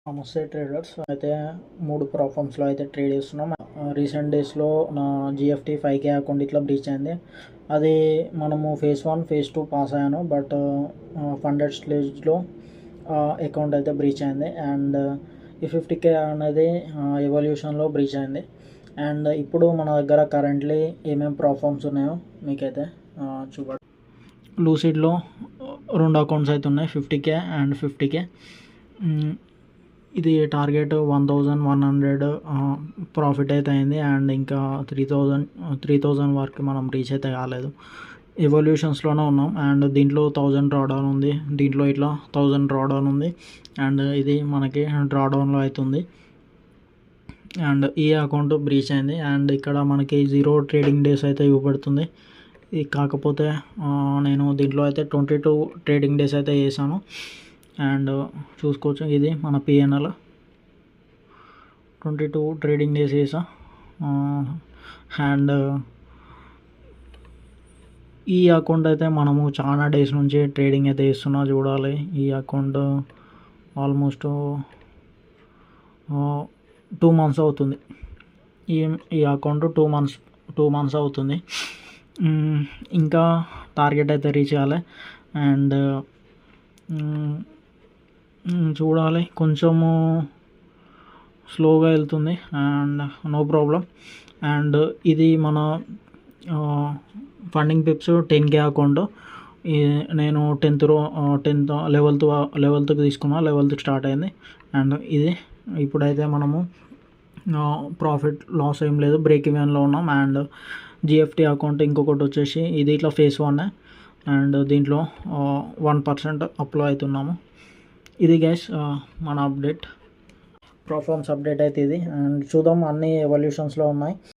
నమస్తే ట్రేడర్స్. అయితే 3 ప్లాట్ఫామ్స్లో అయితే ట్రేడ్ చేస్తున్నాం. రీసెంట్ డేస్లో నా జిఎఫ్టీ 5K అకౌంట్ ఇట్లా బ్రీచ్ అయింది. అది మనము ఫేజ్ 1 ఫేజ్ 2 పాస్ అయ్యాను. బట్ ఫండెడ్ స్టేజ్లో అకౌంట్ అయితే బ్రీచ్ అయింది. అండ్ ఈ 50K అనేది ఎవల్యూషన్లో బ్రీచ్ అయింది. అండ్ ఇప్పుడు మన దగ్గర కరెంట్లీ ఏమేమి ప్లాట్ఫామ్స్ ఉన్నాయో మీకైతే చూపండి. లూసిడ్లో 2 అకౌంట్స్ అయితే ఉన్నాయి, 50K అండ్ 50K. ఇది టార్గెట్ 1100 ప్రాఫిట్ అయితే అయింది. అండ్ ఇంకా 3000 వరకు మనం రీచ్ అయితే కాలేదు. ఎవల్యూషన్స్లోనే ఉన్నాం. అండ్ దీంట్లో 1000 డ్రాడౌన్ ఉంది, దీంట్లో ఇట్లా 1000 డ్రాడౌన్ ఉంది. అండ్ ఇది మనకి డ్రాడౌన్లో అవుతుంది. అండ్ ఈ అకౌంట్ బ్రీచ్ అయింది. అండ్ ఇక్కడ మనకి 0 ట్రేడింగ్ డేస్ అయితే ఇవ్వబడుతుంది. ఇది కాకపోతే నేను దీంట్లో అయితే 22 ట్రేడింగ్ డేస్ అయితే చేశాను. అండ్ చూసుకోవచ్చు, ఇది మన పిఎన్ఎల్ 22 ట్రేడింగ్ డేస్ చేసా. అండ్ ఈ అకౌంట్ అయితే మనము చాలా డేస్ నుంచి ట్రేడింగ్ అయితే చేస్తున్నా. చూడాలి, ఈ అకౌంట్ ఆల్మోస్ట్ 2 months అవుతుంది. ఈ అకౌంట్ 2 months అవుతుంది. ఇంకా టార్గెట్ అయితే రీచ్ చేయాలి. అండ్ చూడాలి, కొంచెము స్లోగా వెళ్తుంది. And no problem. అండ్ ఇది మన ఫండింగ్ పిప్స్ 10K అకౌంట్. నేను 10th లెవెల్త్కి తీసుకున్నా, 11th స్టార్ట్ అయింది. అండ్ ఇది ఇప్పుడైతే మనము ప్రాఫిట్ లాస్ ఏం లేదు, బ్రేక్ ఈవెన్లో ఉన్నాం. అండ్ జిఎఫ్టీ అకౌంట్ ఇంకొకటి వచ్చేసి ఇది ఇట్లా ఫేజ్ 1. అండ్ దీంట్లో 1% అప్లో అవుతున్నాము. ఇది గైస్ మన అప్డేట్, ప్లాట్ఫామ్స్ అప్డేట్ అయితే ఇది. అండ్ చూద్దాం, అన్ని ఎవల్యూషన్స్లో ఉన్నాయి.